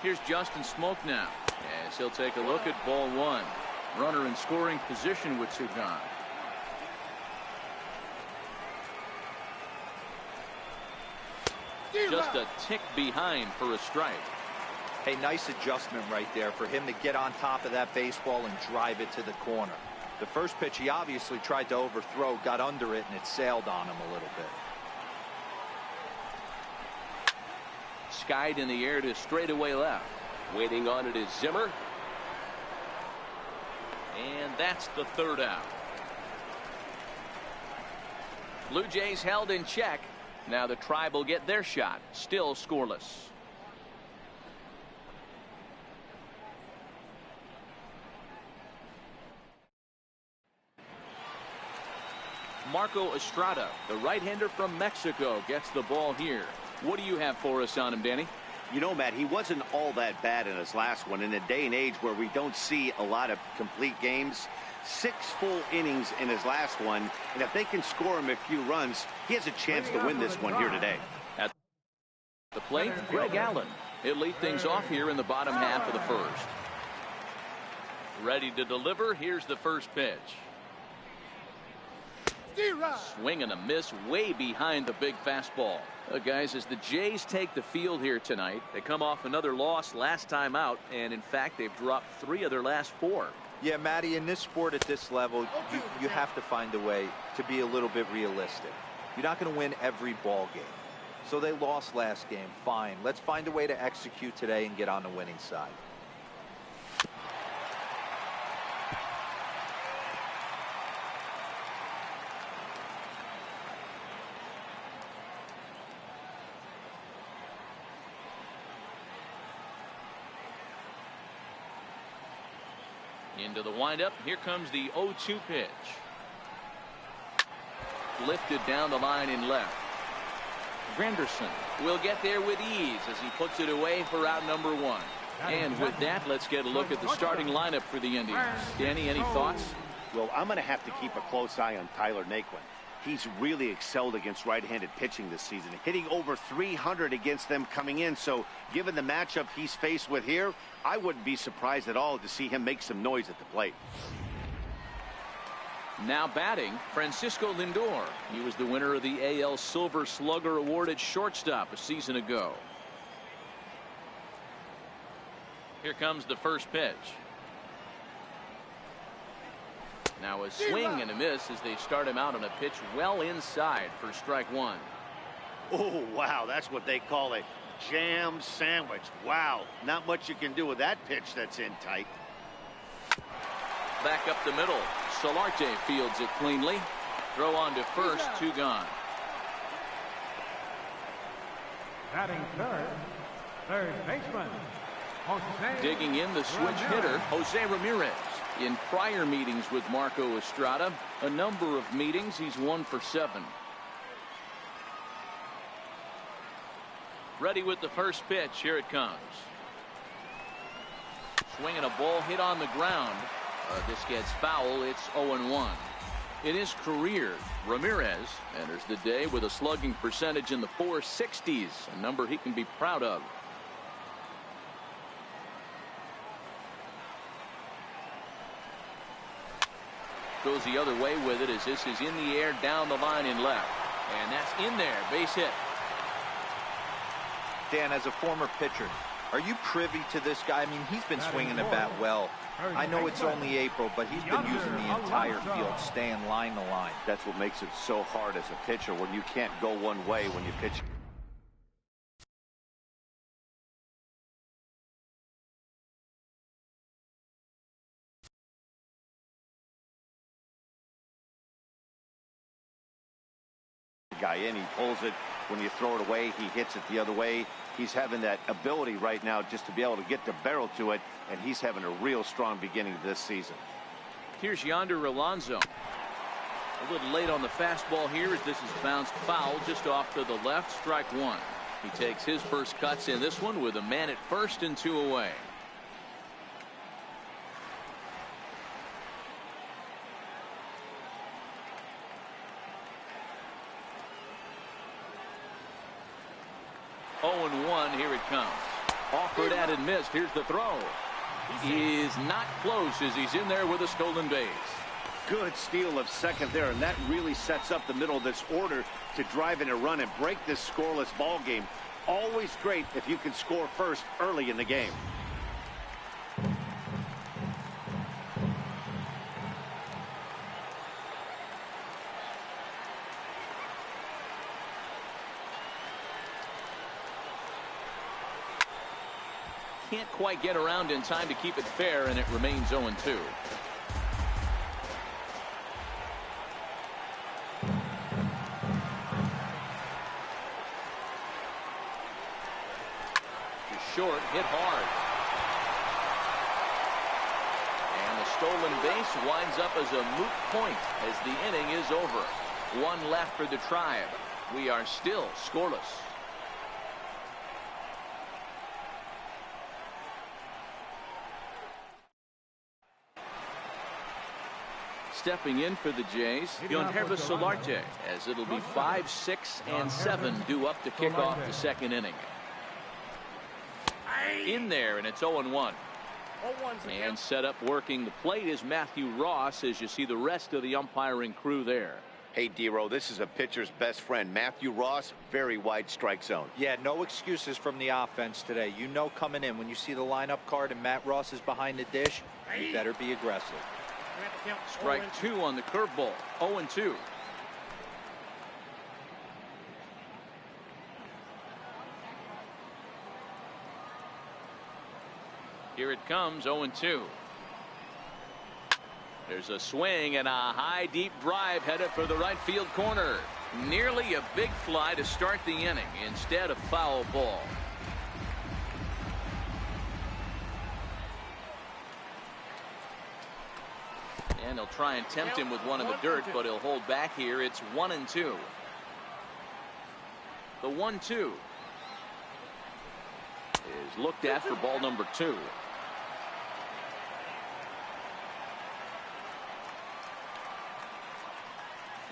Here's Justin Smoke now, as he'll take a look at ball one. Runner in scoring position with two gone. Just a tick behind for a strike. Hey, nice adjustment right there for him to get on top of that baseball and drive it to the corner. The first pitch he obviously tried to overthrow, got under it, and it sailed on him a little bit. Skied in the air to straightaway left. Waiting on it is Zimmer. And that's the third out. Blue Jays held in check. Now the Tribe will get their shot. Still scoreless. Marco Estrada, the right-hander from Mexico, gets the ball here. What do you have for us on him, Danny? You know, Matt, he wasn't all that bad in his last one. In a day and age where we don't see a lot of complete games, 6 full innings in his last one, and if they can score him a few runs, he has a chance to win this one here today. At the plate, Greg Allen. He'll lead things off here in the bottom half of the first. Ready to deliver. Here's the first pitch. Swing and a miss way behind the big fastball. Guys, as the Jays take the field here tonight, they come off another loss last time out, and in fact they've dropped 3 of their last 4. Yeah, Matty, in this sport at this level, you have to find a way to be a little bit realistic. You're not going to win every ball game. So they lost last game. Fine. Let's find a way to execute today and get on the winning side. Into the windup. Here comes the 0-2 pitch. Lifted down the line in left. Granderson will get there with ease as he puts it away for out number 1. And with that, let's get a look at the starting lineup for the Indians. Danny, any thoughts? Well, I'm going to have to keep a close eye on Tyler Naquin. He's really excelled against right-handed pitching this season, hitting over 300 against them coming in. So given the matchup he's faced with here, I wouldn't be surprised at all to see him make some noise at the plate. Now batting, Francisco Lindor. He was the winner of the AL Silver Slugger Award at shortstop a season ago. Here comes the first pitch. Now a swing and a miss as they start him out on a pitch well inside for strike 1. Oh, wow, that's what they call a jam sandwich. Wow, not much you can do with that pitch that's in tight. Back up the middle. Solarte fields it cleanly. Throw on to first, 2 gone. Batting third baseman. Digging in the switch hitter, Jose Ramirez. In prior meetings with Marco Estrada, a number of meetings, he's 1 for 7. Ready with the first pitch. Here it comes. Swinging a ball hit on the ground. This gets foul. It's 0-1. In his career, Ramirez enters the day with a slugging percentage in the 460s, a number he can be proud of. Goes the other way with it as this is in the air down the line in left. And that's in there. Base hit. Dan, as a former pitcher, are you privy to this guy? I mean, he's been swinging the bat well. I know it's only April, but he's been using the entire field, staying line to line. That's what makes it so hard as a pitcher when you can't go one way when you pitch. Guy in, he pulls it. When you throw it away, he hits it the other way. He's having that ability right now just to be able to get the barrel to it, and he's having a real strong beginning of this season. Here's Yonder Alonso. A little late on the fastball here as this is bounced foul just off to the left. Strike 1. He takes his first cuts in this one with a man at first and 2 away. Oh, and 1. Here it comes. Offered at and missed. Here's the throw. Is not close as he's in there with a stolen base. Good steal of second there, and that really sets up the middle of this order to drive in a run and break this scoreless ball game. Always great if you can score first early in the game. Can't quite get around in time to keep it fair, and it remains 0-2. Short, hit hard. And the stolen base winds up as a moot point as the inning is over. One left for the Tribe. We are still scoreless. Stepping in for the Jays, Yonherva Solarte, as it'll be 5, 6, and 7 due up to kick off the second inning. In there, and it's 0-1. And set up working the plate is Matthew Ross, as you see the rest of the umpiring crew there. Hey, D-Row, this is a pitcher's best friend. Matthew Ross, very wide strike zone. Yeah, no excuses from the offense today. You know coming in when you see the lineup card and Matt Ross is behind the dish, you better be aggressive. Strike 2 on the curveball. 0-2. Here it comes, 0-2. There's a swing and a high deep drive headed for the right field corner. Nearly a big fly to start the inning instead of foul ball. And he'll try and tempt him with one in the dirt, but he'll hold back here. It's 1-2. The 1-2 is looked at for ball number 2.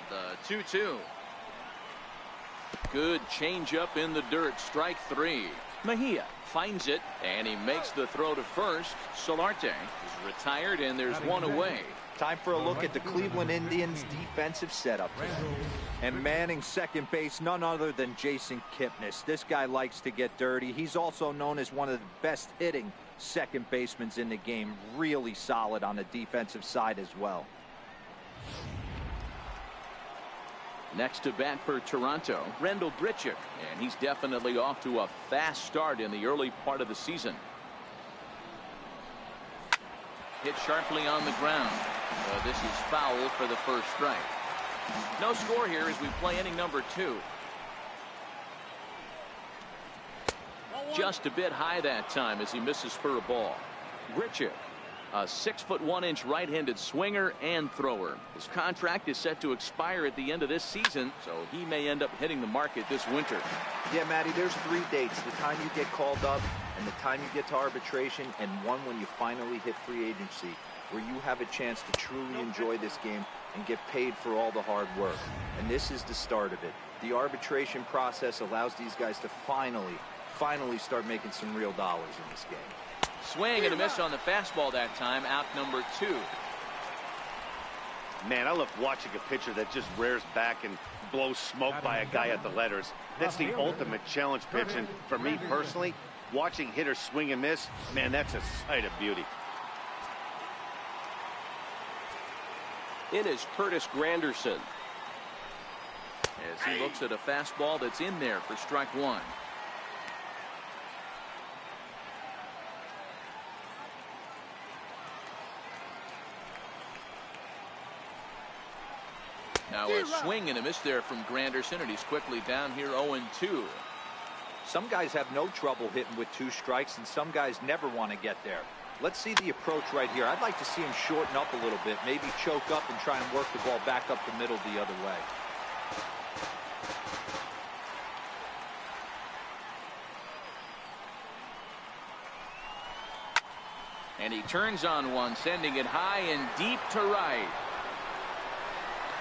The 2-2. Good changeup in the dirt. Strike 3. Mejia finds it, and he makes the throw to first. Solarte is retired, and there's one away. Time for a look at the Cleveland Indians defensive setup today. And manning second base, none other than Jason Kipnis. This guy likes to get dirty. He's also known as one of the best hitting second basemen in the game. Really solid on the defensive side as well. Next to bat for Toronto, Randall Grichuk, and he's definitely off to a fast start in the early part of the season. Hit sharply on the ground. This is foul for the first strike. No score here as we play inning number 2. Just a bit high that time as he misses for a ball. Grichuk, a 6'1" right-handed swinger and thrower. His contract is set to expire at the end of this season, so he may end up hitting the market this winter. Yeah, Matty, there's 3 dates: the time you get called up, and the time you get to arbitration, and one when you finally hit free agency, where you have a chance to truly enjoy this game and get paid for all the hard work. And this is the start of it. The arbitration process allows these guys to finally start making some real dollars in this game. Swing and a miss on the fastball that time. Out number 2. Man, I love watching a pitcher that just rears back and blows smoke by a guy at the letters. That's the ultimate challenge pitch, and for me personally, watching hitters swing and miss, man, that's a sight of beauty. In is Curtis Granderson. As he looks at a fastball that's in there for strike 1. Now a swing and a miss there from Granderson, and he's quickly down here 0-2. Some guys have no trouble hitting with 2 strikes, and some guys never want to get there. Let's see the approach right here. I'd like to see him shorten up a little bit, maybe choke up and try and work the ball back up the middle the other way. And he turns on one, sending it high and deep to right.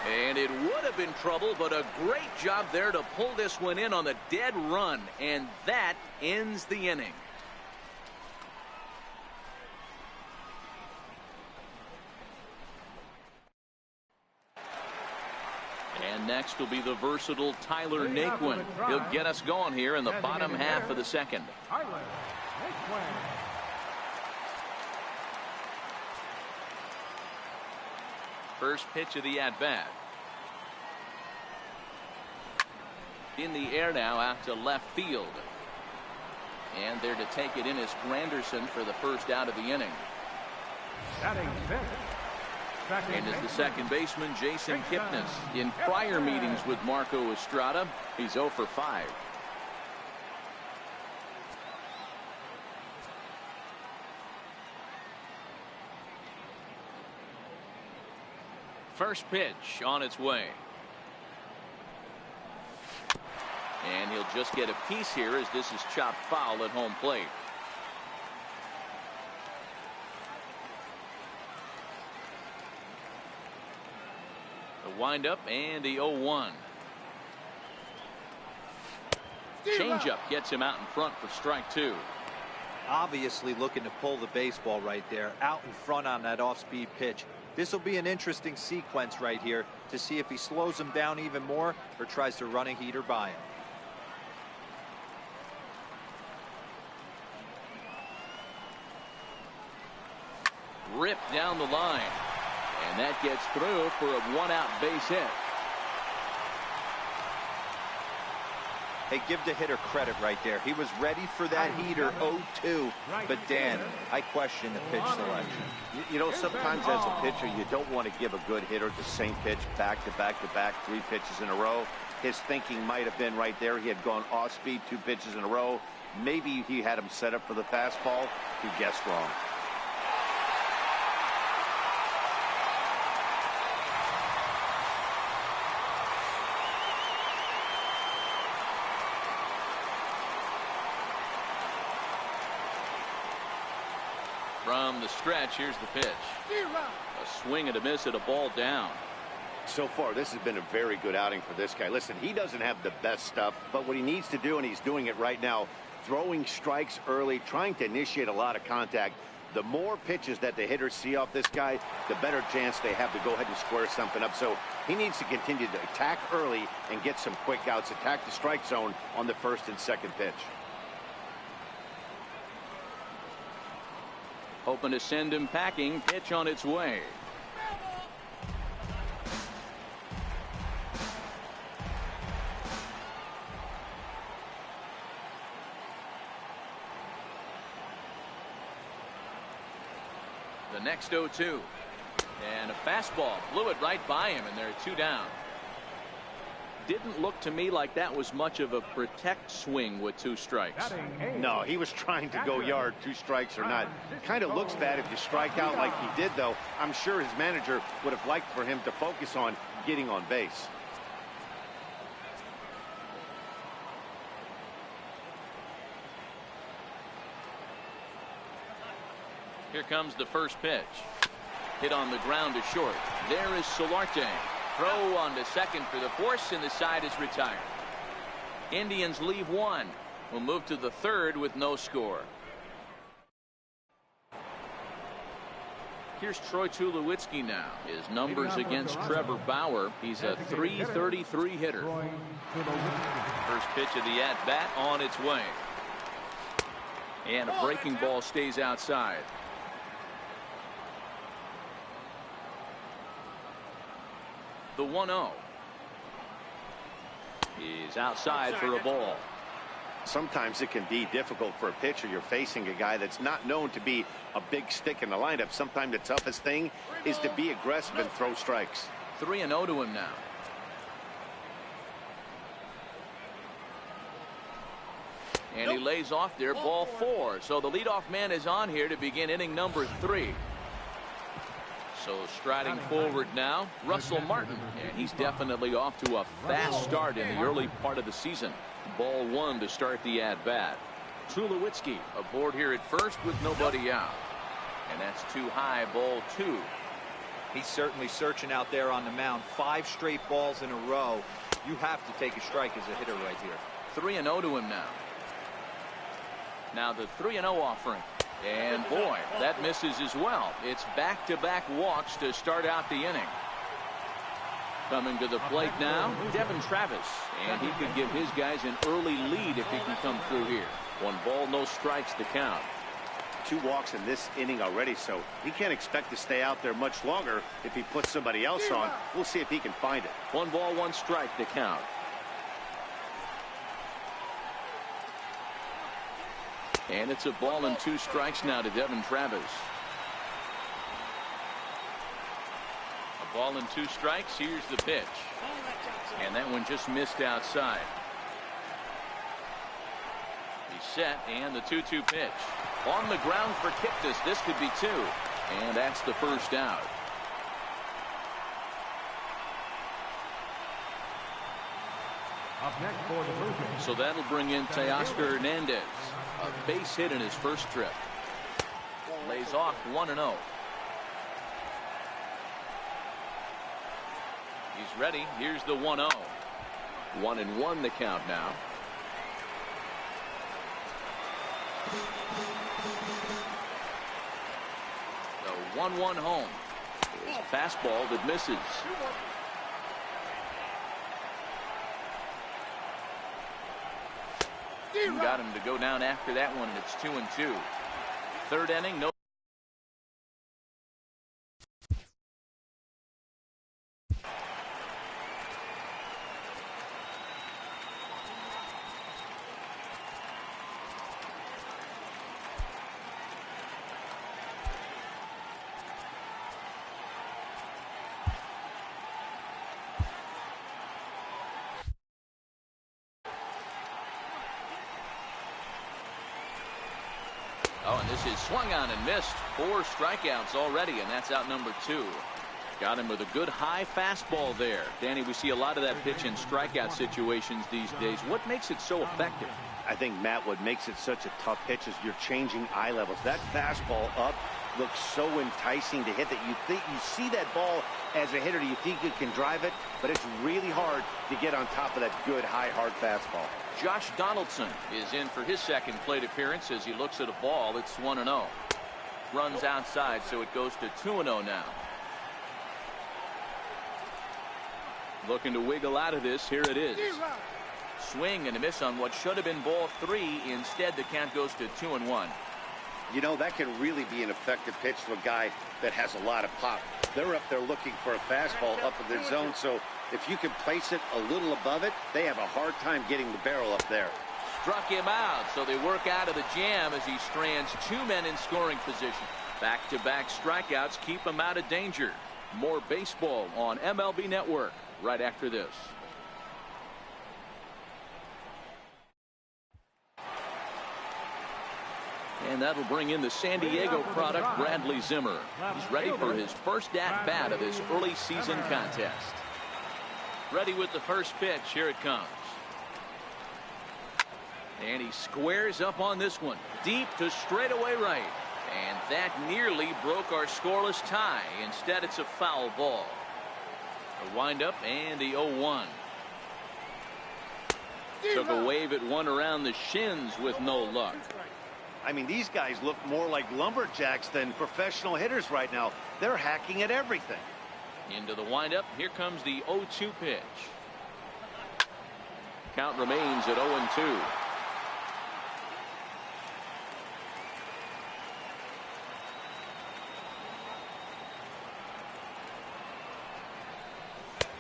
And it would have been trouble, but a great job there to pull this one in on the dead run, and that ends the inning. next will be the versatile Tyler Naquin. He'll get us going here in the bottom half of the second. Tyler Naquin. First pitch of the at-bat. In the air now out to left field. And there to take it in is Granderson for the first out of the inning. Batting fifth. And is the second baseman, Jason Kipnis. In prior meetings with Marco Estrada, he's 0 for 5. First pitch on its way. And he'll just get a piece here as this is chopped foul at home plate. The windup and the 0-1. Changeup gets him out in front for strike 2. Obviously looking to pull the baseball right there, out in front on that off-speed pitch. This will be an interesting sequence right here to see if he slows him down even more or tries to run a heater by him. Ripped down the line. And that gets through for a one-out base hit. Hey, give the hitter credit right there. He was ready for that heater 0-2. But Dan, I question the pitch selection. You know, sometimes as a pitcher, you don't want to give a good hitter the same pitch back to back to back, 3 pitches in a row. His thinking might have been right there. He had gone off speed 2 pitches in a row. Maybe he had him set up for the fastball. He guessed wrong. From the stretch, here's the pitch. A swing and a miss at a ball down. So far, this has been a very good outing for this guy. Listen, he doesn't have the best stuff, but what he needs to do, and he's doing it right now, throwing strikes early, trying to initiate a lot of contact. The more pitches that the hitters see off this guy, the better chance they have to go ahead and square something up. So he needs to continue to attack early and get some quick outs, attack the strike zone on the first and second pitch. Hoping to send him packing. Pitch on its way. The next 0-2. And a fastball blew it right by him, and they're 2 down. Didn't look to me like that was much of a protect swing with 2 strikes. No, he was trying to go yard, 2 strikes or not. Kind of looks bad if you strike out like he did, though. I'm sure his manager would have liked for him to focus on getting on base. Here comes the first pitch. Hit on the ground to short. There is Solarte. Throw on to second for the force, and the side is retired. Indians leave 1. We'll move to the third with no score. Here's Troy Tulowitzki now. His numbers against Trevor Bauer. He's a .333 hitter. First pitch of the at-bat on its way. And a breaking ball stays outside. The 1-0. He's outside for a ball. Sometimes it can be difficult for a pitcher. You're facing a guy that's not known to be a big stick in the lineup. Sometimes the toughest thing is to be aggressive and throw strikes. 3-0 to him now. And he lays off there, ball 4. So the leadoff man is on here to begin inning number 3. So striding forward now, Russell Martin, and he's definitely off to a fast start in the early part of the season. Ball 1 to start the at-bat. Tulowitzki aboard here at first with nobody out. And that's too high, ball 2. He's certainly searching out there on the mound. 5 straight balls in a row. You have to take a strike as a hitter right here. 3-0 to him now. Now the 3-0 offering. And boy, that misses as well. It's back-to-back walks to start out the inning. Coming to the plate now, Devin Travis. And he could give his guys an early lead if he can come through here. 1 ball, no strikes to count. 2 walks in this inning already, so he can't expect to stay out there much longer if he puts somebody else on. We'll see if he can find it. 1 ball, 1 strike to count. And it's a ball and 2 strikes now to Devin Travis. A ball and 2 strikes. Here's the pitch. And that one just missed outside. He's set, and the 2-2 pitch. On the ground for Kipnis. This could be 2. And that's the first out. Up next for the Blue Jays. So that'll bring in Teoscar Hernandez. A base hit in his first trip. Lays off 1-0. He's ready. Here's the 1-0. 1-1 the count now. The 1-1 home. Is a fastball that misses. Got him to go down after that one, and it's 2-2. 3rd inning, no. Oh, and this is swung on and missed. 4 strikeouts already, and that's out number 2. Got him with a good high fastball there. Danny, we see a lot of that pitch in strikeout situations these days. What makes it so effective? I think, Matt, what makes it such a tough pitch is you're changing eye levels. That fastball up looks so enticing to hit that you think you see that ball as a hitter. You think you can drive it, but it's really hard to get on top of that good high hard fastball. Josh Donaldson is in for his 2nd plate appearance as he looks at a ball. It's 1-0. Runs outside, so it goes to 2-0 now. Looking to wiggle out of this. Here it is. Swing and a miss on what should have been ball 3. Instead, the count goes to 2-1. You know, that can really be an effective pitch to a guy that has a lot of pop. They're up there looking for a fastball up in their zone, so if you can place it a little above it, they have a hard time getting the barrel up there. Struck him out, so they work out of the jam as he strands 2 men in scoring position. Back-to-back strikeouts keep him out of danger. More baseball on MLB Network right after this. And that'll bring in the San Diego product, Bradley Zimmer. He's ready for his first at-bat of this early season contest. Ready with the first pitch. Here it comes. And he squares up on this one. Deep to straightaway right. And that nearly broke our scoreless tie. Instead, it's a foul ball. The windup and the 0-1. Took a wave at one around the shins with no luck. I mean, these guys look more like lumberjacks than professional hitters right now. They're hacking at everything. Into the windup. Here comes the 0-2 pitch. Count remains at 0-2.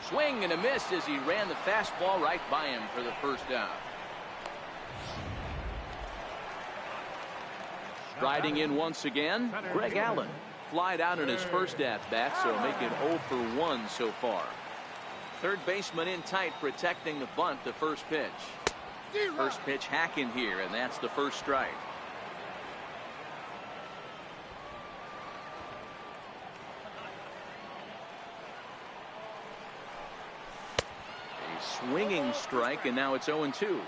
Swing and a miss as he ran the fastball right by him for the first down. Striding in once again, Greg Allen. Flied out in his first at-bat, so making 0 for 1 so far. Third baseman in tight, protecting the bunt, the first pitch. First pitch hacking here, and that's the first strike. A swinging strike, and now it's 0-2.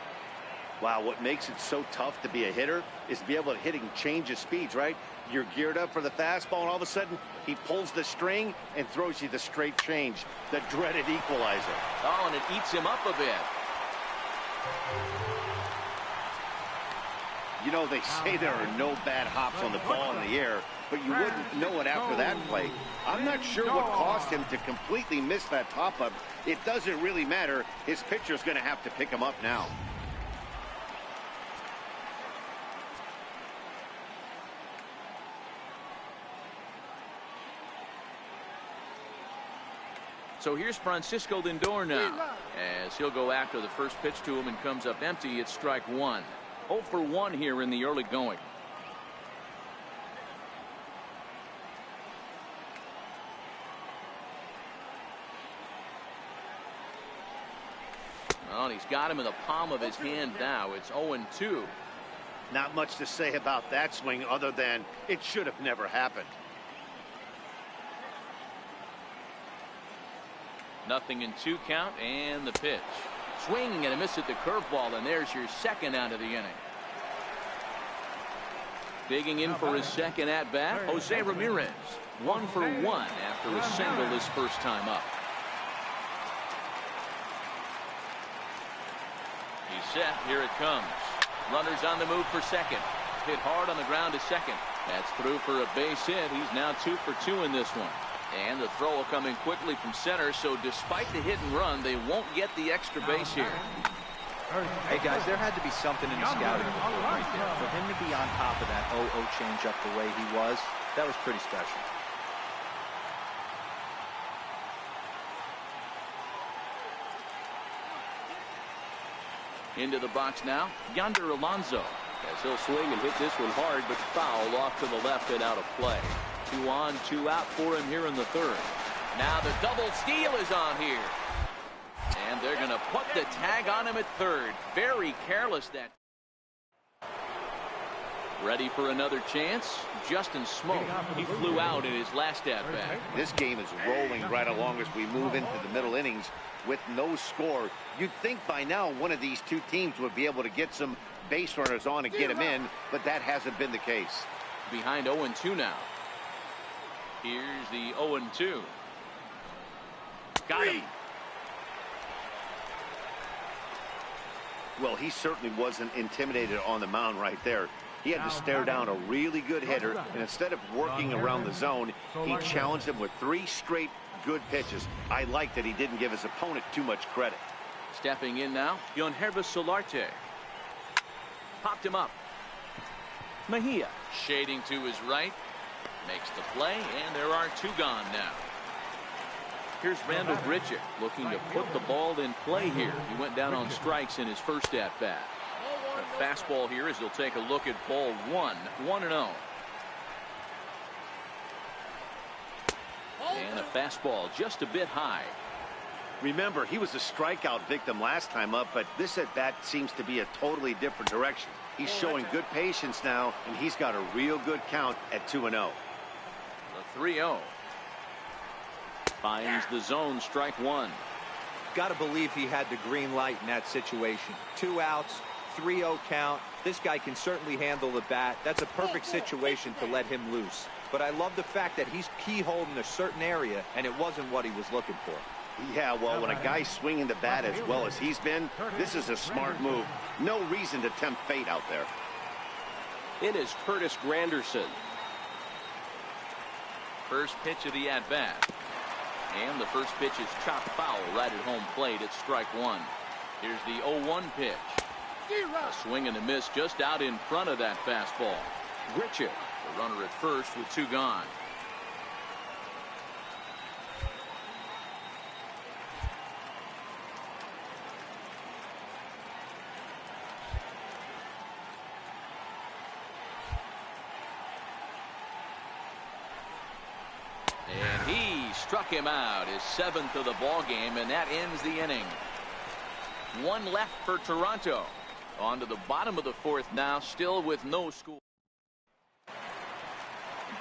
Wow, what makes it so tough to be a hitter is to be able to hit and change of speeds, right? You're geared up for the fastball, and all of a sudden, he pulls the string and throws you the straight change, the dreaded equalizer. Oh, and it eats him up a bit. You know, they say there are no bad hops on the ball in the air, but you wouldn't know it after that play. I'm not sure what caused him to completely miss that pop-up. It doesn't really matter. His pitcher's going to have to pick him up now. So here's Francisco Lindor now, as he'll go after the first pitch to him and comes up empty. It's strike one. 0 for 1 here in the early going. Well, and he's got him in the palm of his hand now. It's 0-2. Not much to say about that swing other than it should have never happened. 0-2 count, and the pitch. Swinging and a miss at the curveball, and there's your second out of the inning. Digging in for his second at-bat, Jose Ramirez. 1 for 1 after a single his first time up. He's set. Here it comes. Runners on the move for second. Hit hard on the ground to second. That's through for a base hit. He's now 2 for 2 in this one. And the throw coming quickly from center, so despite the hit and run, they won't get the extra base here. Hey, guys, there had to be something in the scouting report right there. For him to be on top of that 0-0 changeup the way he was, that was pretty special. Into the box now, Yonder Alonso. As he'll swing and hit this one hard, but foul off to the left and out of play. 2 on, 2 out for him here in the third. Now the double steal is on here. And they're going to put the tag on him at third. Very careless that. Ready for another chance? Justin Smoke. He flew out in his last at-bat. This game is rolling right along as we move into the middle innings with no score. You'd think by now one of these two teams would be able to get some base runners on and get him in, but that hasn't been the case. Behind 0-2 now. Here's the 0-2. Got him. Well, he certainly wasn't intimidated on the mound right there. He had to stare down a really good hitter, and instead of working around the zone, he challenged him with 3 straight good pitches. I like that he didn't give his opponent too much credit. Stepping in now, Yonhervis Solarte. Popped him up. Mejia shading to his right. Makes the play, and there are 2 gone now. Here's Randall Grichuk looking to put the ball in play here. He went down on strikes in his first at-bat. A fastball here as he'll take a look at ball 1, 1-0. And a fastball just a bit high. Remember, he was a strikeout victim last time up, but this at-bat seems to be a totally different direction. He's showing good patience now, and he's got a real good count at 2-0. The 3-0. Finds the zone, strike 1. Got to believe he had the green light in that situation. 2 outs, 3-0 count. This guy can certainly handle the bat. That's a perfect situation to let him loose. But I love the fact that he's keyholed in a certain area, and it wasn't what he was looking for. Yeah, well, when a guy's swinging the bat as well as he's been, this is a smart move. No reason to tempt fate out there. In is Curtis Granderson. First pitch of the at-bat. And the first pitch is chopped foul right at home plate. It's strike 1. Here's the 0-1 pitch. A swing and a miss just out in front of that fastball. Grichuk, the runner at first with 2 gone. And he struck him out, his 7th of the ball game, and that ends the inning. 1 left for Toronto. On to the bottom of the 4th now, still with no score.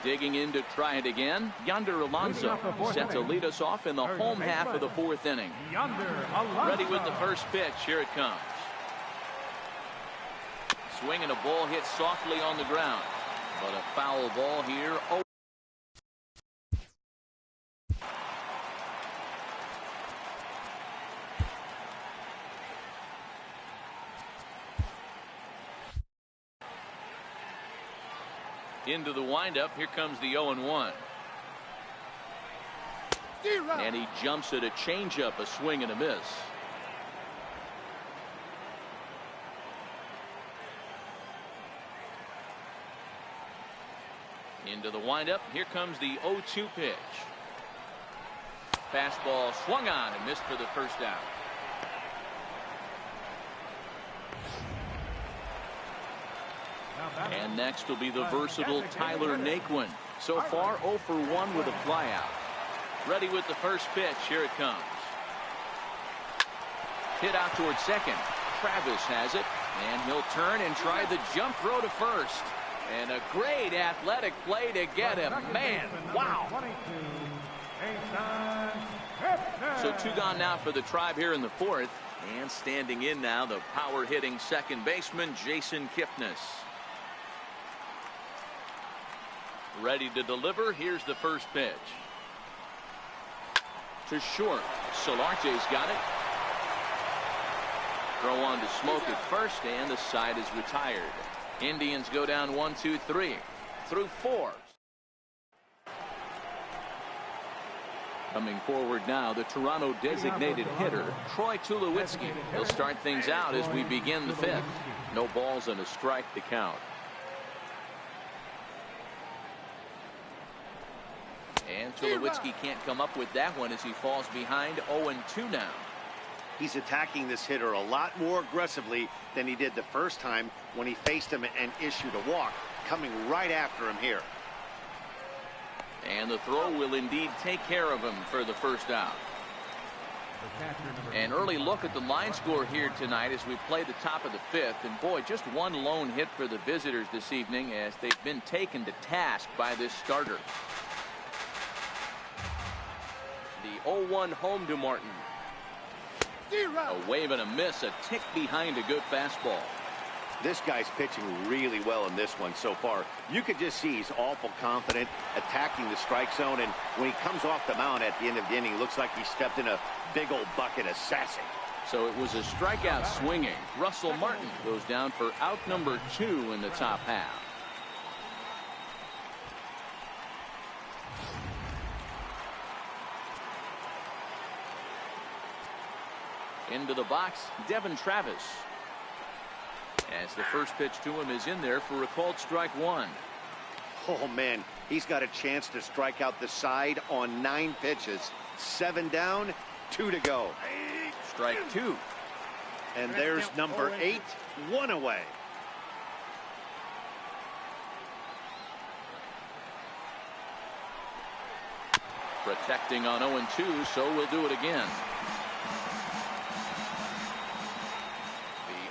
Digging in to try it again, Yonder Alonso set to lead us off in the home half of the 4th inning. Ready with the first pitch. Here it comes. Swing and a ball hit softly on the ground, but a foul ball here. Into the windup. Here comes the 0-1. And he jumps at a changeup, a swing and a miss. Into the windup. Here comes the 0-2 pitch. Fastball swung on and missed for the first out. And next will be the versatile Tyler Naquin. So far 0 for 1 with a flyout. Ready with the first pitch. Here it comes. Hit out towards second. Travis has it, and he'll turn and try the jump throw to first. And a great athletic play to get him. Man, wow. So 2 gone now for the Tribe here in the 4th. And standing in now, the power-hitting second baseman, Jason Kipnis. Ready to deliver. Here's the first pitch. To short. Solarte's got it. Throw on to Smoke at first, and the side is retired. Indians go down 1, 2, 3 through 4. Coming forward now, the Toronto designated hitter, Troy Tulowitzki. He'll start things out as we begin the 5th. No balls and a strike to count. And Tulowitzki can't come up with that one as he falls behind 0-2 now. He's attacking this hitter a lot more aggressively than he did the first time when he faced him and issued a walk, coming right after him here. And the throw will indeed take care of him for the first out. An early look at the line score here tonight as we play the top of the 5th. And boy, just one lone hit for the visitors this evening as they've been taken to task by this starter. The 0-1 home to Martin. A wave and a miss, a tick behind a good fastball. This guy's pitching really well in this one so far. You could just see he's awful confident attacking the strike zone, and when he comes off the mound at the end of the inning, looks like he stepped in a big old bucket of sassy. So it was a strikeout swinging. Russell Martin goes down for out number 2 in the top half. Into the box, Devin Travis. As the first pitch to him is in there for a called strike 1. Oh, man, he's got a chance to strike out the side on 9 pitches. 7 down, 2 to go. Strike 2. And there's number 8, 1 away. Protecting on 0-2, so we'll do it again.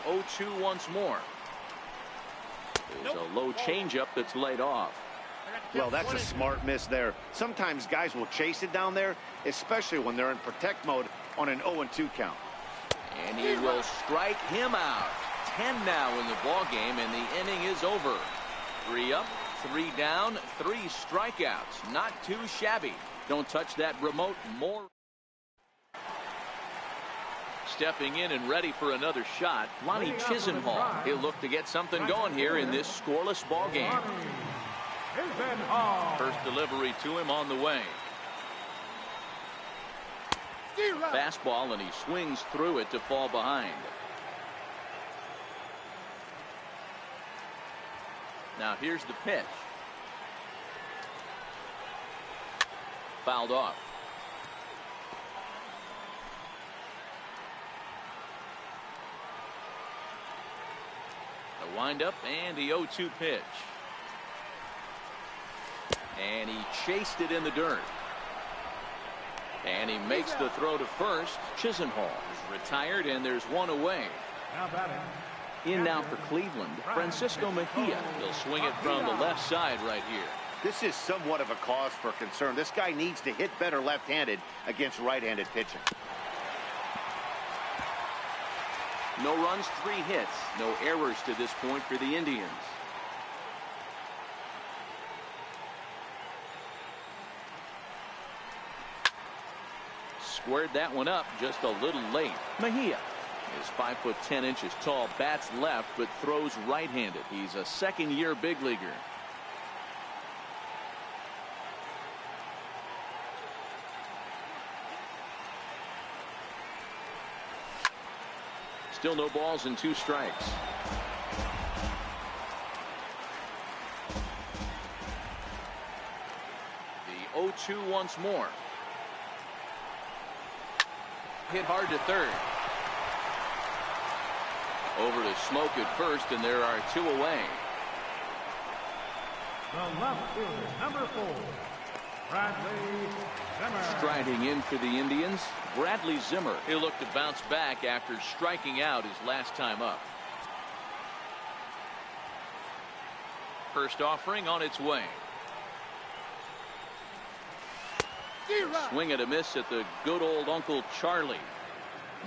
0-2 once more. There's a low changeup that's laid off. Well, that's a smart miss there. Sometimes guys will chase it down there, especially when they're in protect mode on an 0-2 count. And he will strike him out. 10 now in the ball game, and the inning is over. 3 up, 3 down, 3 strikeouts. Not too shabby. Don't touch that remote more. Stepping in and ready for another shot, Lonnie Chisenhall. He'll look to get something going here in this scoreless ball game. First delivery to him on the way. Fastball, and he swings through it to fall behind. Now here's the pitch. Fouled off. The windup and the 0-2 pitch. And he chased it in the dirt. And he makes the throw to first. Chisenhall is retired, and there's 1 away. In now for Cleveland, Francisco Mejia. He'll swing it from the left side right here. This is somewhat of a cause for concern. This guy needs to hit better left-handed against right-handed pitching. No runs, 3 hits. No errors to this point for the Indians. Squared that one up just a little late. Mejia is 5'10" tall, bats left, but throws right-handed. He's a second-year big leaguer. Still no balls and 2 strikes. The 0-2 once more. Hit hard to third. Over to Smoke at first, and there are 2 away. The left fielder, number 4, Bradley Zimmer. Striding in for the Indians, Bradley Zimmer. He'll look to bounce back after striking out his last time up. First offering on its way. Swing and a miss at the good old Uncle Charlie.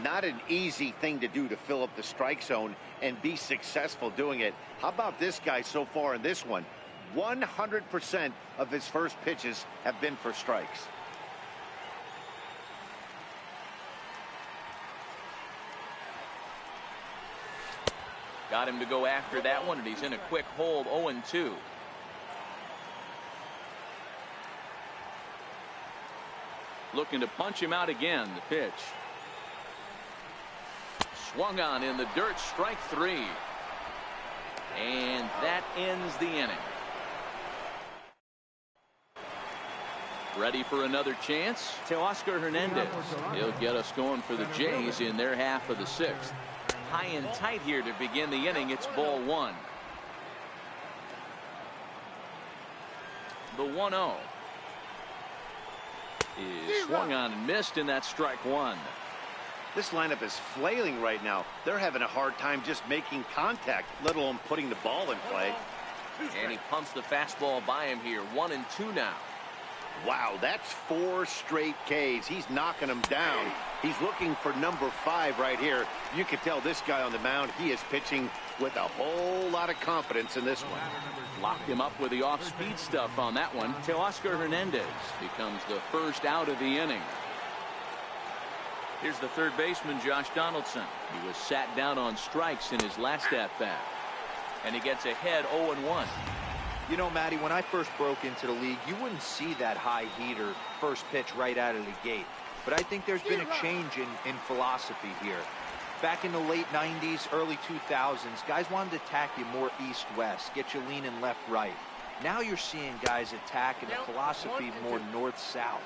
Not an easy thing to do to fill up the strike zone and be successful doing it. How about this guy so far in this one? 100% of his first pitches have been for strikes. Got him to go after that one, and he's in a quick hold. 0-2. Looking to punch him out again. The pitch. Swung on in the dirt. Strike 3. And that ends the inning. Ready for another chance? Teoscar Hernandez. He'll get us going for the Jays in their half of the 6th. High and tight here to begin the inning. It's ball 1. The 1-0 is swung on and missed, and that's strike 1. This lineup is flailing right now. They're having a hard time just making contact, let alone putting the ball in play. And he pumps the fastball by him here. 1-2 now. Wow, that's 4 straight Ks. He's knocking them down. He's looking for number 5 right here. You can tell this guy on the mound, he is pitching with a whole lot of confidence in this one. Locked him up with the off-speed stuff on that one. Teoscar Hernandez becomes the first out of the inning. Here's the third baseman, Josh Donaldson. He was sat down on strikes in his last at-bat. And he gets ahead 0-1. You know, Matty, when I first broke into the league, you wouldn't see that high heater first pitch right out of the gate. But I think there's been a change in philosophy here. Back in the late 90s, early 2000s, guys wanted to attack you more east-west, get you leaning left-right. Now you're seeing guys attacking the philosophy more north-south.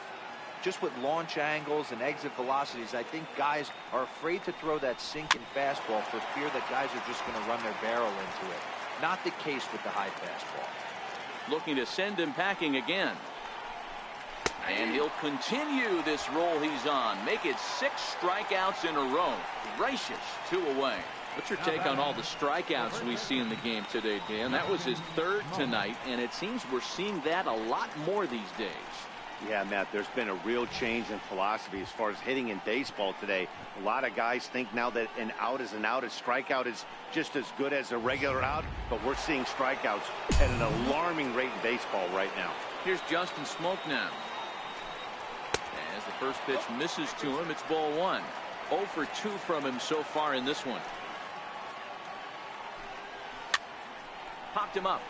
Just with launch angles and exit velocities, I think guys are afraid to throw that sinking fastball for fear that guys are just going to run their barrel into it. Not the case with the high fastball. Looking to send him packing again. And he'll continue this roll he's on. Make it 6 strikeouts in a row. Gracious, 2 away. What's your take on all the strikeouts we see in the game today, Dan? That was his 3rd tonight, and it seems we're seeing that a lot more these days. Yeah, Matt, there's been a real change in philosophy as far as hitting in baseball today. A lot of guys think now that an out is an out. A strikeout is just as good as a regular out, but we're seeing strikeouts at an alarming rate in baseball right now. Here's Justin Smoke now. As the first pitch misses to him, it's ball 1. 0 for 2 from him so far in this one. Popped him up.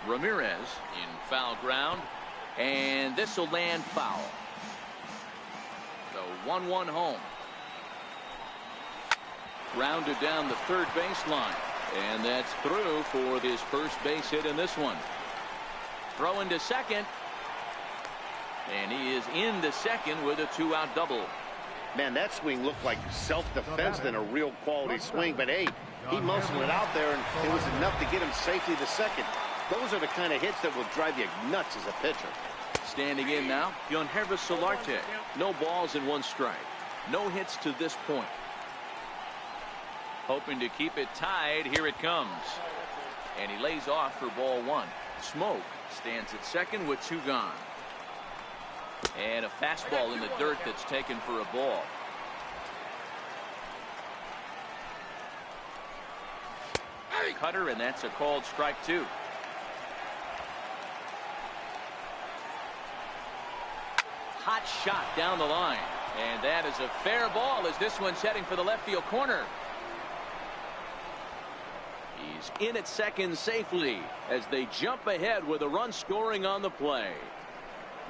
Ramirez in foul ground. And this will land foul. The 1-1 home. Rounded down the third baseline. And that's through for his first base hit in this one. Throw into second. And he is into second with a 2-out double. Man, that swing looked like self-defense than a real quality swing. But, hey, he muscled it out there, and it was enough to get him safely to second. Those are the kind of hits that will drive you nuts as a pitcher. Standing in now, Yonhervis Solarte. No balls and 1 strike. No hits to this point. Hoping to keep it tied. Here it comes. And he lays off for ball 1. Smoke stands at second with 2 gone. And a fastball in the dirt that's taken for a ball. Cutter, and that's a called strike 2. Hot shot down the line. And that is a fair ball as this one's heading for the left field corner. He's in at second safely as they jump ahead with a run scoring on the play.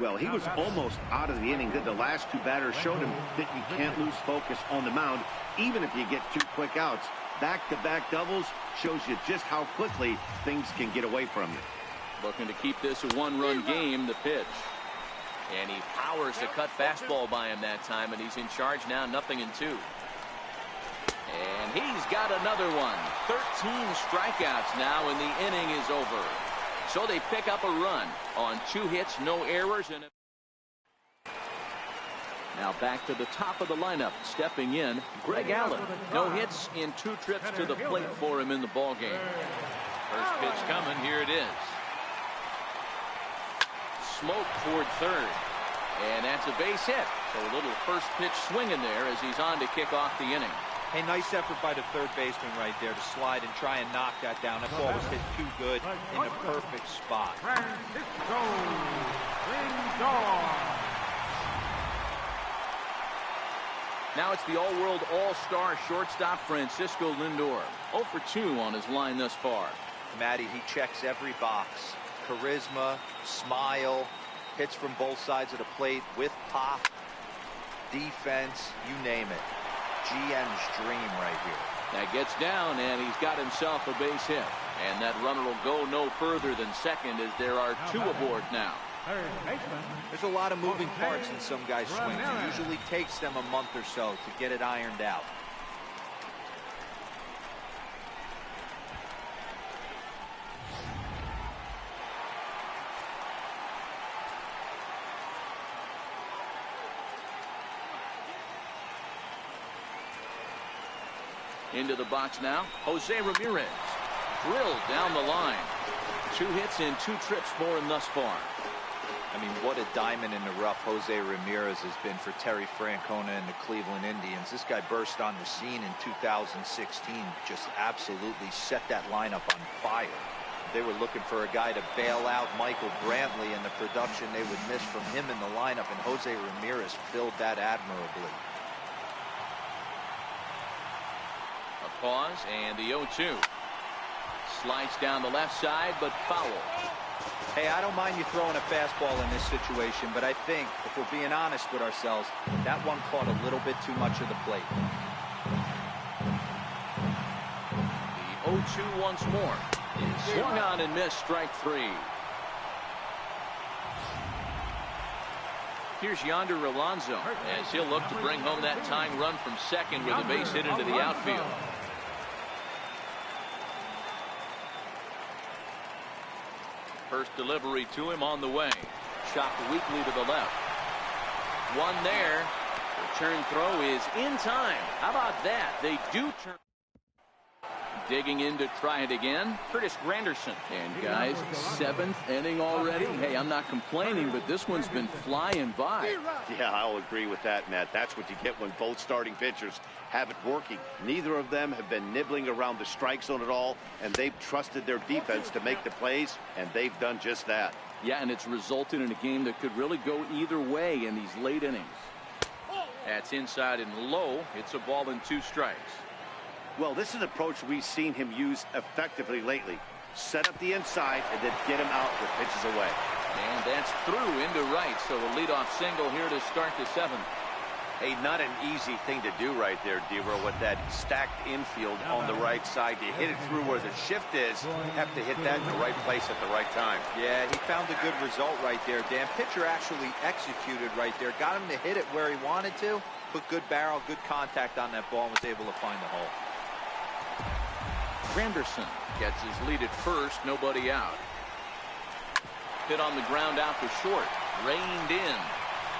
Well, he was almost out of the inning. Then the last two batters showed him that you can't lose focus on the mound, even if you get 2 quick outs. Back-to-back doubles shows you just how quickly things can get away from you. Looking to keep this a 1-run game, the pitch. And he powers a cut fastball by him that time, and he's in charge now, 0-2. And he's got another one. 13 strikeouts now, and the inning is over. So they pick up a run on 2 hits, no errors. And now back to the top of the lineup, stepping in, Greg Allen. No hits in 2 trips to the plate for him in the ballgame. First pitch coming, here it is. Smoke toward third. And that's a base hit. So a little first pitch swinging there as he's on to kick off the inning. Hey, nice effort by the third baseman right there to slide and try and knock that down. That ball was hit too good in the perfect spot. Francisco Lindor. Now it's the all-world all-star shortstop Francisco Lindor. 0 for 2 on his line thus far. Matty, he checks every box. Charisma, smile, hits from both sides of the plate with pop, defense, you name it. GM's dream right here. That gets down, and he's got himself a base hit. And that runner will go no further than second as there are 2 aboard now. There's a lot of moving parts in some guys' swings. It usually takes them a month or so to get it ironed out. Into the box now, Jose Ramirez. Drilled down the line. 2 hits in 2 trips for him thus far. I mean, what a diamond in the rough Jose Ramirez has been for Terry Francona and the Cleveland Indians. This guy burst on the scene in 2016, just absolutely set that lineup on fire. They were looking for a guy to bail out Michael Brantley, and the production they would miss from him in the lineup, and Jose Ramirez filled that admirably. A pause, and the 0-2. Slides down the left side, but foul. Hey, I don't mind you throwing a fastball in this situation, but I think, if we're being honest with ourselves, that one caught a little bit too much of the plate. The 0-2 once more. Swung on and missed, strike 3. Here's Yonder Alonso as he'll look to bring home that tying run from second with a base hit into the outfield. First delivery to him on the way. Chopped weakly to the left. One there. Return throw is in time. How about that? They do turn. Digging in to try it again, Curtis Granderson. And guys, 7th inning already. Hey, I'm not complaining, but this one's been flying by. Yeah, I'll agree with that, Matt. That's what you get when both starting pitchers have it working. Neither of them have been nibbling around the strike zone at all, and they've trusted their defense to make the plays, and they've done just that. Yeah, and it's resulted in a game that could really go either way in these late innings. That's inside and low. It's a ball and 2 strikes. Well, this is an approach we've seen him use effectively lately. Set up the inside and then get him out with pitches away. And that's through into right. So a leadoff single here to start the 7th. Hey, not an easy thing to do right there, Dero, with that stacked infield on the right side. You hit it through where the shift is. Have to hit that in the right place at the right time. Yeah, he found a good result right there, Dan. Pitcher actually executed right there. Got him to hit it where he wanted to. Put good barrel, good contact on that ball, and was able to find the hole. Granderson gets his lead at first, nobody out. Hit on the ground out to short, reined in,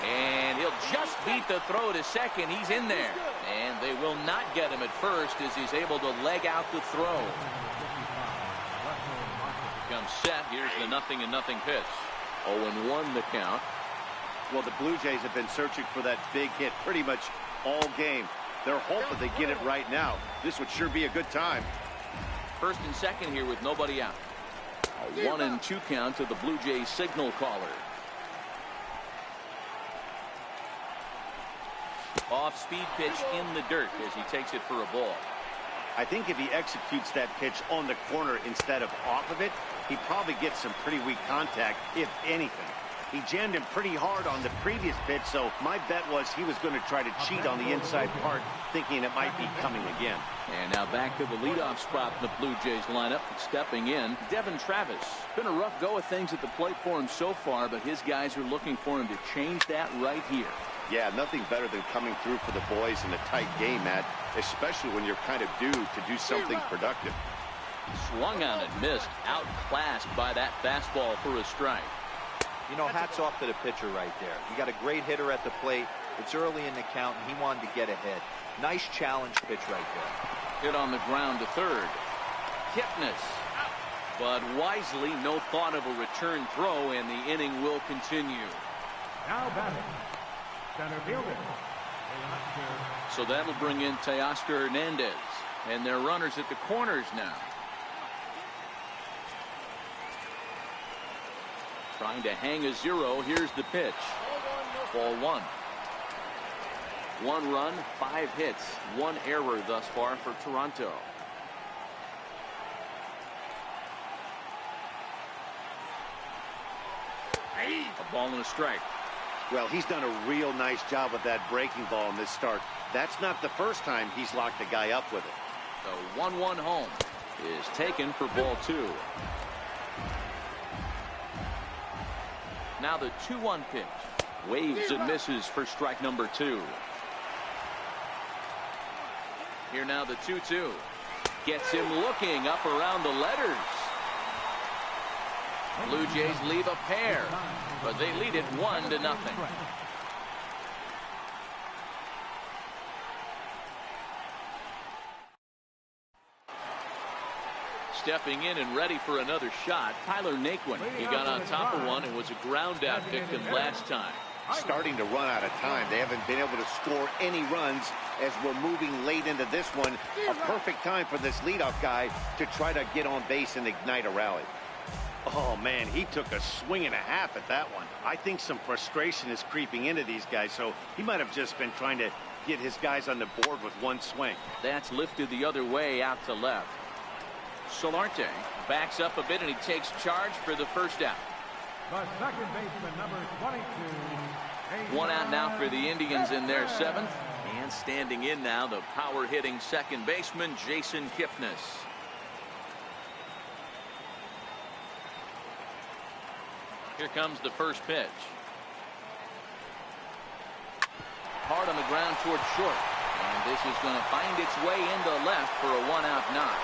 and he'll just beat the throw to second. He's in there, and they will not get him at first as he's able to leg out the throw. Comes set. Here's the 0-0 pitch. 0-1 the count. Well, the Blue Jays have been searching for that big hit pretty much all game. They're hoping they get it right now. This would sure be a good time. First and second here with nobody out. A 1-2 count to the Blue Jays signal caller. Off-speed pitch in the dirt as he takes it for a ball. I think if he executes that pitch on the corner instead of off of it, he probably gets some pretty weak contact, if anything. He jammed him pretty hard on the previous pitch, so my bet was he was going to try to cheat on the inside part, thinking it might be coming again. And now back to the leadoff spot in the Blue Jays lineup. Stepping in, Devin Travis. Been a rough go of things at the plate for him so far, but his guys are looking for him to change that right here. Yeah, nothing better than coming through for the boys in a tight game, Matt, especially when you're kind of due to do something productive. Swung on and missed, outclassed by that fastball for a strike. You know, hats off to the pitcher right there. You got a great hitter at the plate. It's early in the count, and he wanted to get ahead. Nice challenge pitch right there. Hit on the ground to third. Kipnis. But wisely, no thought of a return throw, and the inning will continue. Now batting, center fielder. So that'll bring in Teoscar Hernandez. And they're runners at the corners now. Trying to hang a zero. Here's the pitch. Ball one. 1 run, 5 hits, 1 error thus far for Toronto. A ball and a strike. Well, he's done a real nice job with that breaking ball in this start. That's not the first time he's locked a guy up with it. The 1-1 home is taken for ball 2. Now the 2-1 pitch. Waves and misses for strike number 2. Here now the 2-2. Gets him looking up around the letters. Blue Jays leave a pair, but they lead it 1-0. Stepping in and ready for another shot, Tyler Naquin. He got on top of one and was a ground out victim last time. Starting to run out of time. They haven't been able to score any runs as we're moving late into this one. A perfect time for this leadoff guy to try to get on base and ignite a rally. Oh, man, he took a swing and a half at that one. I think some frustration is creeping into these guys, so he might have just been trying to get his guys on the board with one swing. That's lifted the other way out to left. Solarte backs up a bit and he takes charge for the first out. The second baseman, number 22. 1 out now for the Indians in their 7th. And standing in now, the power-hitting second baseman, Jason Kipnis. Here comes the first pitch. Hard on the ground towards short. And this is going to find its way into left for a 1-out knock.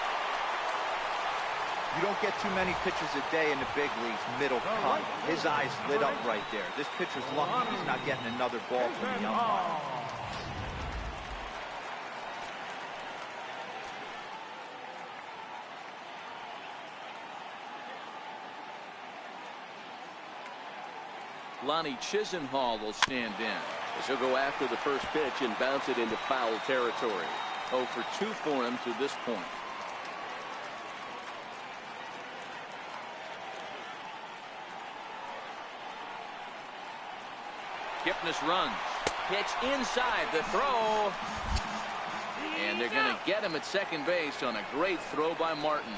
You don't get too many pitchers a day in the big leagues, middle cut. His eyes lit up right there. This pitcher's lucky he's not getting another ball from the umpire. Lonnie Chisenhall will stand in. As he'll go after the first pitch and bounce it into foul territory. 0 for 2 for him to this point. Kipnis runs. Pitch inside the throw. And they're going to get him at second base on a great throw by Martin.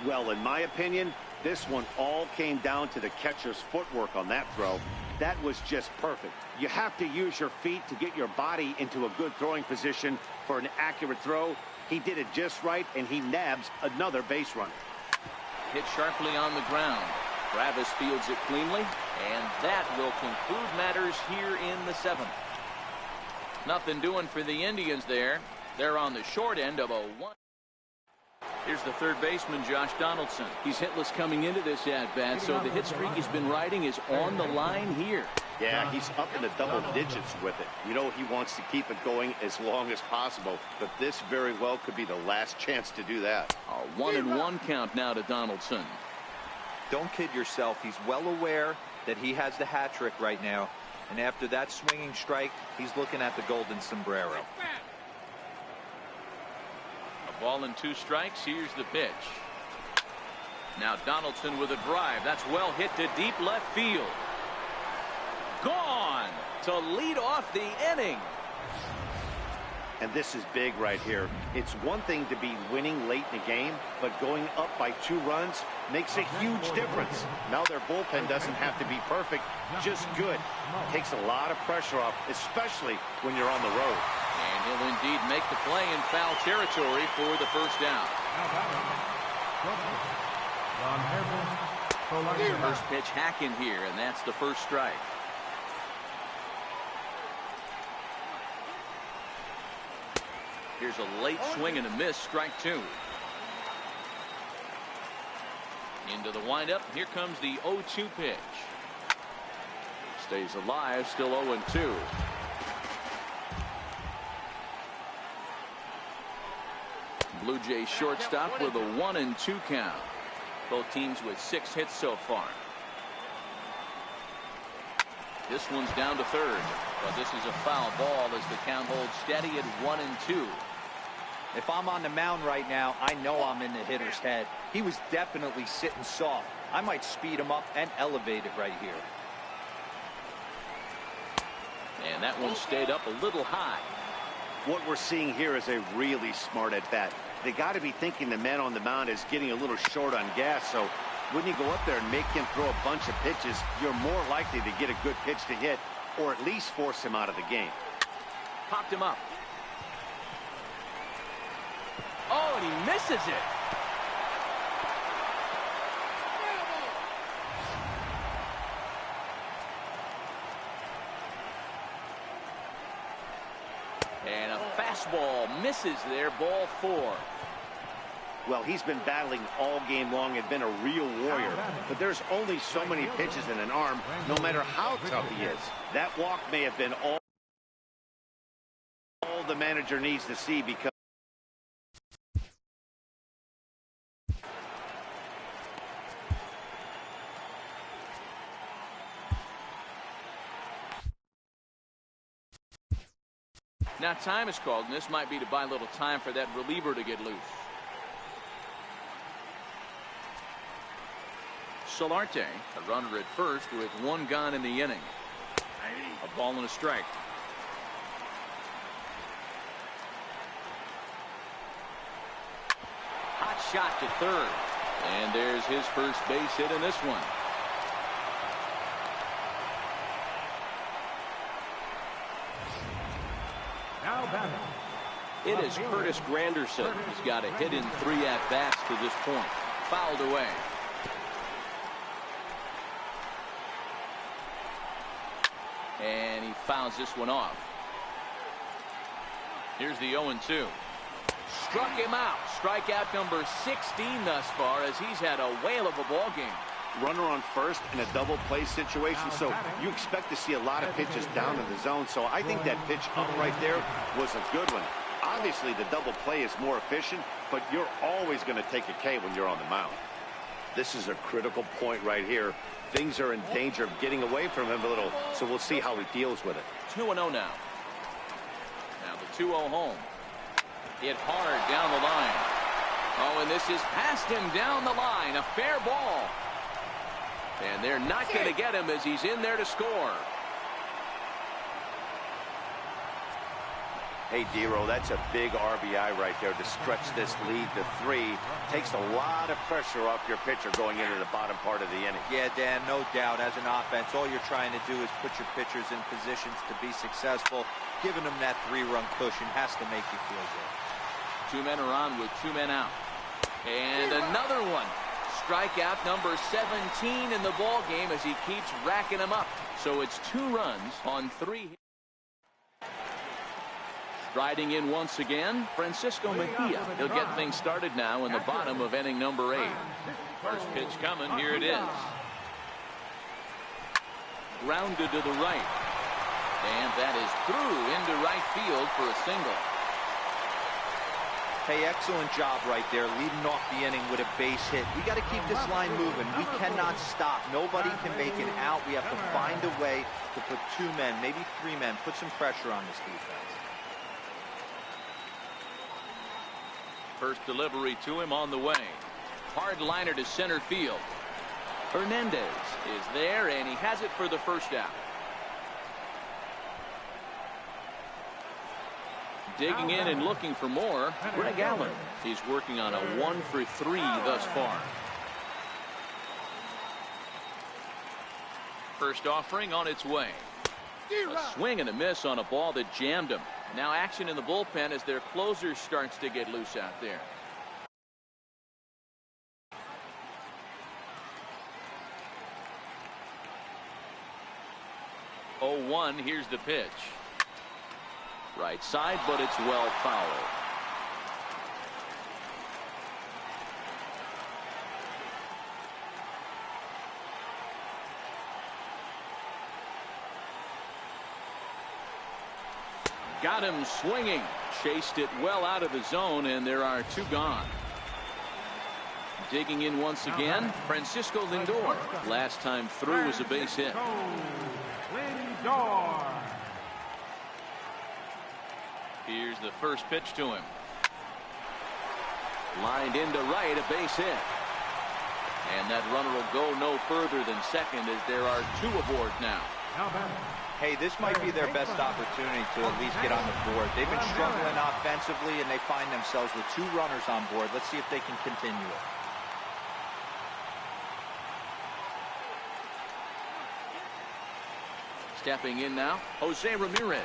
Well, in my opinion, this one all came down to the catcher's footwork on that throw. That was just perfect. You have to use your feet to get your body into a good throwing position for an accurate throw. He did it just right, and he nabs another base runner. Hit sharply on the ground. Travis fields it cleanly, and that will conclude matters here in the 7th. Nothing doing for the Indians there. They're on the short end of a 1. Here's the third baseman, Josh Donaldson. He's hitless coming into this at-bat, so the hit streak he's been riding is on the line here. Yeah, he's up in the double digits with it. You know, he wants to keep it going as long as possible, but this very well could be the last chance to do that. A 1-1 count now to Donaldson. Don't kid yourself. He's well aware that he has the hat trick right now, and after that swinging strike, he's looking at the golden sombrero. A ball and 2 strikes. Here's the pitch. Now Donaldson with a drive. That's well hit to deep left field. Gone to lead off the inning. And this is big right here. It's one thing to be winning late in the game, but going up by 2 runs makes a huge difference. Now their bullpen doesn't have to be perfect, just good. Takes a lot of pressure off, especially when you're on the road. And he'll indeed make the play in foul territory for the first down. First pitch hacking here, and that's the first strike. Here's a late swing and a miss, strike 2. Into the windup. Here comes the 0-2 pitch. Stays alive, still 0-2. Blue Jays shortstop with a 1-2 count. Both teams with 6 hits so far. This one's down to third, but this is a foul ball as the count holds steady at 1-2. If I'm on the mound right now, I know I'm in the hitter's head. He was definitely sitting soft. I might speed him up and elevate it right here. And that one stayed up a little high. What we're seeing here is a really smart at bat. They got to be thinking the man on the mound is getting a little short on gas, so when you go up there and make him throw a bunch of pitches, you're more likely to get a good pitch to hit or at least force him out of the game. Popped him up. Oh, and he misses it. And a fastball misses there, ball 4. Well, he's been battling all game long and been a real warrior, but there's only so many pitches in an arm, no matter how tough he is. That walk may have been all the manager needs to see, because now time is called, and this might be to buy a little time for that reliever to get loose. Solarte, a runner at first with 1 gone in the inning. A ball and a strike. Hot shot to third. And there's his first base hit in this one. It is Curtis Granderson. He's got a hit in 3 at-bats to this point. Fouled away. And he fouls this one off. Here's the 0-2. Struck him out. Strikeout number 16 thus far, as he's had a whale of a ball game. runner on first in a double play situation, so you expect to see a lot of pitches down in the zone. So I think that pitch up right there was a good one. Obviously the double play is more efficient, but you're always going to take a K when you're on the mound. This is a critical point right here. Things are in danger of getting away from him a little, so we'll see how he deals with it. 2-0 now. Now the 2-0 home. Hit hard down the line. Oh, and this is past him down the line. A fair ball. And they're not going to get him as he's in there to score. Hey, Dero, that's a big RBI right there to stretch this lead to 3. Takes a lot of pressure off your pitcher going into the bottom part of the inning. Yeah, Dan, no doubt. As an offense, all you're trying to do is put your pitchers in positions to be successful. Giving them that 3-run cushion has to make you feel good. 2 men are on with 2 men out. And another one. Strikeout number 17 in the ball game as he keeps racking them up. So it's 2 runs on 3 hits. Striding in once again, Francisco Mejia. He'll get things started now in the bottom of inning number 8. First pitch coming. Here it is. Grounded to the right. And that is through into right field for a single. Hey, excellent job right there, leading off the inning with a base hit. We got to keep this line moving. We cannot stop. Nobody can make an out. We have to find a way to put 2 men, maybe 3 men, put some pressure on this defense. First delivery to him on the way. Hard liner to center field. Hernandez is there, and he has it for the first out. Digging in and looking for more, Greg Allen. He's working on a 1 for 3 thus far. First offering on its way. A swing and a miss on a ball that jammed him. Now action in the bullpen as their closer starts to get loose out there. Oh, 1, here's the pitch. Right side, but it's well fouled. Got him swinging. Chased it well out of the zone, and there are 2 gone. Digging in once again, Francisco Lindor. Last time through was a base hit. Lindor. Here's the first pitch to him. Lined into right, a base hit. And that runner will go no further than second as there are 2 aboard now. Hey, this might be their best opportunity to at least get on the board. They've been struggling offensively, and they find themselves with 2 runners on board. Let's see if they can continue it. Stepping in now, Jose Ramirez.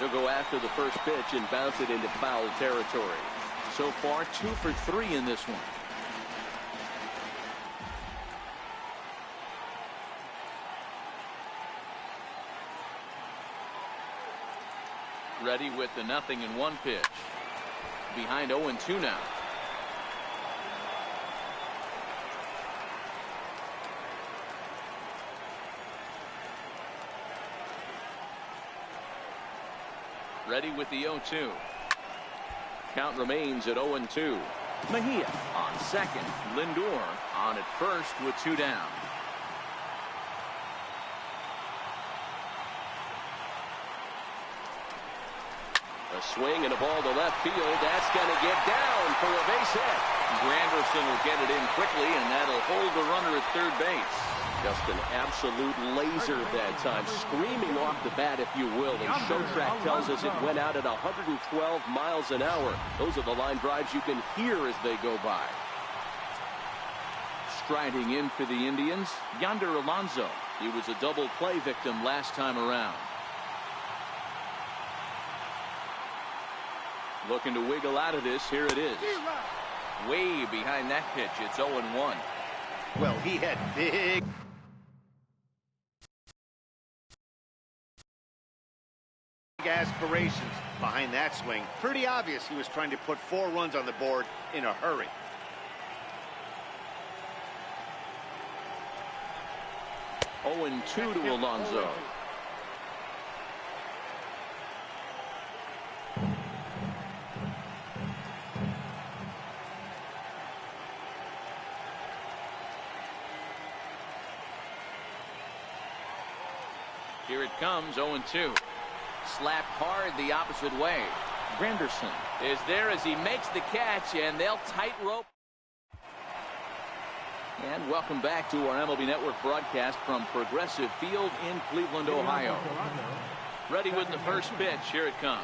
He'll go after the first pitch and bounce it into foul territory. So far, 2 for 3 in this one. Ready with the 0-1 pitch. Behind 0-2 now. Ready with the 0-2. Count remains at 0-2. Mejia on second. Lindor on at first with 2 down. A swing and a ball to left field. That's going to get down for a base hit. Granderson will get it in quickly, and that'll hold the runner at third base. Just an absolute laser that time, screaming off the bat, if you will. And Showtrack tells us it went out at 112 miles an hour. Those are the line drives you can hear as they go by. Striding in for the Indians, Yonder Alonso. He was a double play victim last time around. Looking to wiggle out of this. Here it is. Way behind that pitch. It's 0-1. Well, he had big aspirations behind that swing. Pretty obvious he was trying to put 4 runs on the board in a hurry. Oh, 2 to Alonso. Here it comes, 0-2. Slapped hard the opposite way. Granderson is there as he makes the catch, and they'll tightrope. And welcome back to our MLB Network broadcast from Progressive Field in Cleveland, Ohio. Ready with the first pitch. Here it comes.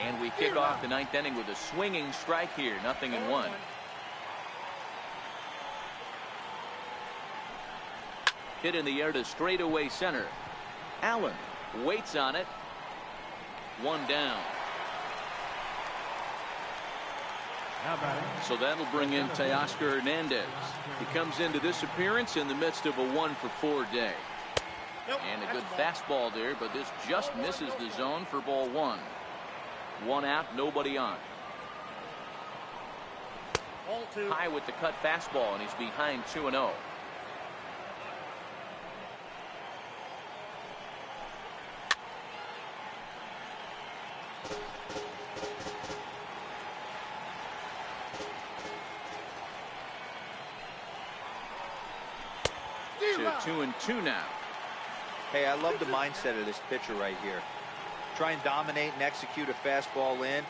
And we kick off the 9th inning with a swinging strike here. 0-1. Hit in the air to straightaway center. Allen waits on it. 1 down. So that'll bring in Teoscar Hernandez. He comes into this appearance in the midst of a 1 for 4 day. And a good fastball there, but this just misses the zone for ball 1. 1 out, nobody on. High with the cut fastball, and he's behind 2-0. To 2-2 now. Hey, I love the mindset of this pitcher right here. Try and dominate and execute a fastball in,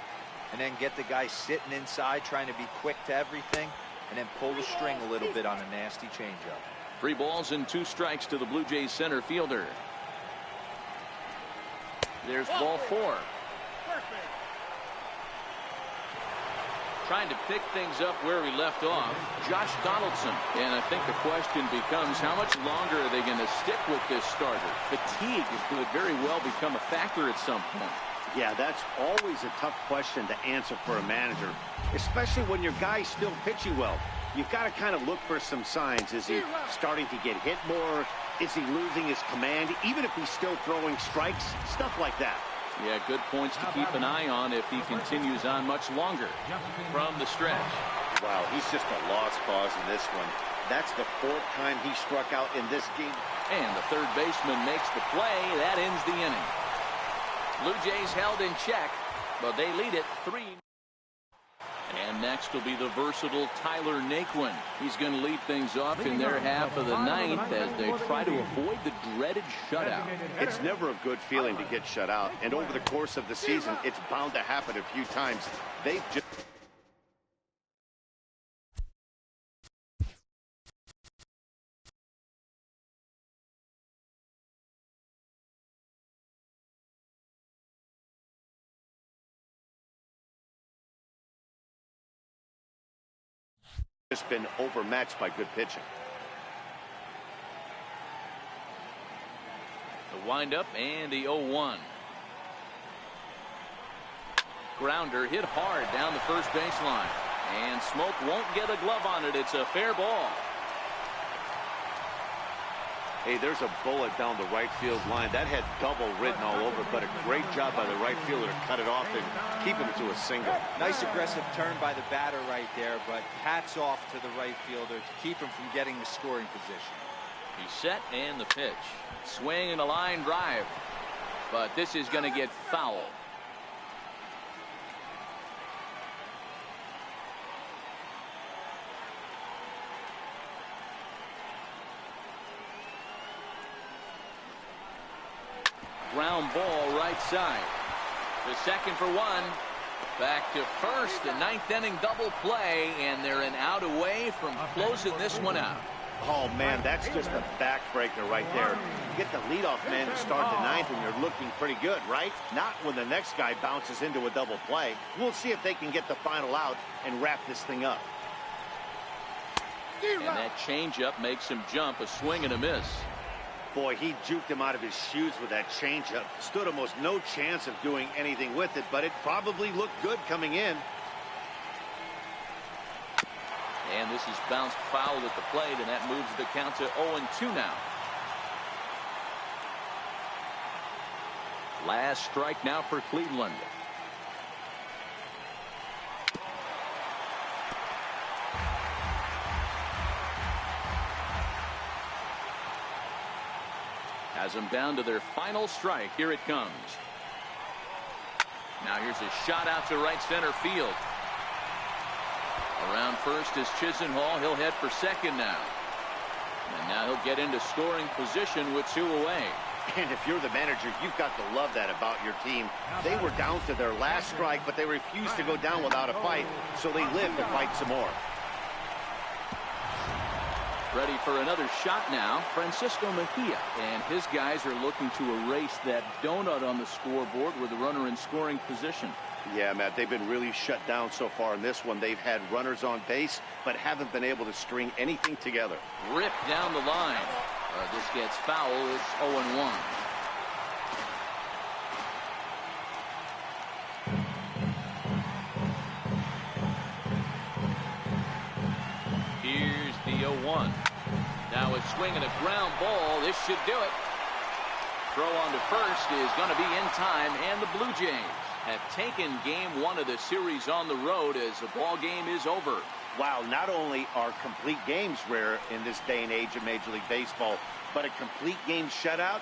and then get the guy sitting inside trying to be quick to everything, and then pull the string a little bit on a nasty changeup. 3 balls and 2 strikes to the Blue Jays center fielder. There's ball 4. trying to pick things up where he left off, Josh Donaldson. And I think the question becomes, how much longer are they going to stick with this starter? Fatigue could very well become a factor at some point. Yeah, that's always a tough question to answer for a manager, especially when your guy's still pitching well. You've got to kind of look for some signs. Is he starting to get hit more? Is he losing his command, even if he's still throwing strikes? Stuff like that. Yeah, good points to keep an eye on if he continues on much longer. From the stretch. Wow, he's just a lost cause in this one. That's the 4th time he struck out in this game. And the third baseman makes the play. That ends the inning. Blue Jays held in check, but they lead it 3. And next will be the versatile Tyler Naquin. He's going to lead things off in their half of the 9th as they try to avoid the dreaded shutout. It's never a good feeling to get shut out, and over the course of the season, it's bound to happen a few times. They've just been overmatched by good pitching. The windup and the 0-1. Grounder hit hard down the first baseline. And Smoke won't get a glove on it. It's a fair ball. Hey, there's a bullet down the right field line. That had double written all over, but a great job by the right fielder to cut it off and keep him to a single. Nice aggressive turn by the batter right there, but hats off to the right fielder to keep him from getting the scoring position. He's set and the pitch. Swing and a line drive. But this is going to get foul. Ground ball right side. The second for 1. Back to first. The 9th inning double play, and they're an out away from closing this one out. Oh, man, that's just a backbreaker right there. You get the leadoff man to start the 9th, and you're looking pretty good, right? Not when the next guy bounces into a double play. We'll see if they can get the final out and wrap this thing up. And that changeup makes him jump. A swing and a miss. Boy, he juked him out of his shoes with that changeup. Stood almost no chance of doing anything with it, but it probably looked good coming in. And this is bounced foul at the plate, and that moves the count to 0-2 now. Last strike now for Cleveland. Has them down to their final strike. Here it comes. Now here's a shot out to right center field. Around first is Chisenhall. He'll head for second now. And now he'll get into scoring position with 2 away. And if you're the manager, you've got to love that about your team. They were down to their last strike, but they refused to go down without a fight, so they lived to fight some more. Ready for another shot now, Francisco Mejia. And his guys are looking to erase that donut on the scoreboard with a runner in scoring position. Yeah, Matt, they've been really shut down so far in this one. They've had runners on base, but haven't been able to string anything together. Ripped down the line. This gets foul. It's 0-1. Here's the 0-1. Now a swing and a ground ball. This should do it. Throw on to first is going to be in time, and the Blue Jays have taken game 1 of the series on the road as the ball game is over. Wow, not only are complete games rare in this day and age of Major League Baseball, but a complete game shutout,